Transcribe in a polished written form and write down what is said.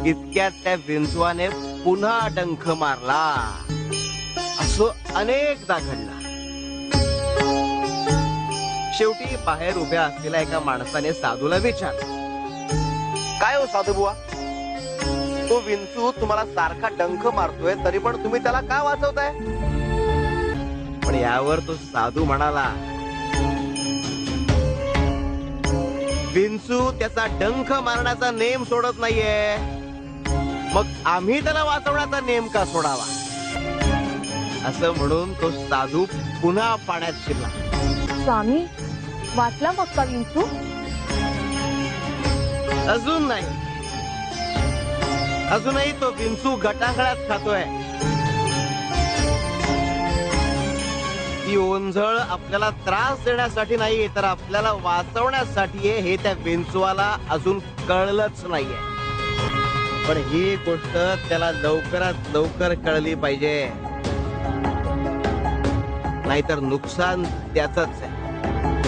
इतक्यात त्या विंचवाने पुन्हा डंख मारला. असं अनेकदा घडलं. शेवटी बाहेर उभ्या असलेल्या एका माणसाने साधूला विचारलं, काय हो साधू बुवा, तो विंचू तुम्हाला सारखा डंख मारतोय तरी पण तुम्ही त्याला का वाचवताय? पण यावर तो साधू म्हणाला, विंचू त्याचा डंख मारण्याचा नेम सोडत नाहीये, मग आम्ही त्याला वाचवण्याचा नेम का सोडावा? असं म्हणून तो साधू पुन्हा पाण्यात शिरला. स्वामी, वाचला मग का विंचू? अजून नाही. अजूनही तो विंचू गटांगळ्यात खातोय. ती ओंझळ आपल्याला त्रास देण्यासाठी नाहीये, तर आपल्याला वाचवण्यासाठी आहे, हे त्या विंचवाला अजून कळलंच नाहीये. पण ही गोष्ट त्याला लवकरात लवकर कळली पाहिजे, नाहीतर नुकसान त्याचंच आहे.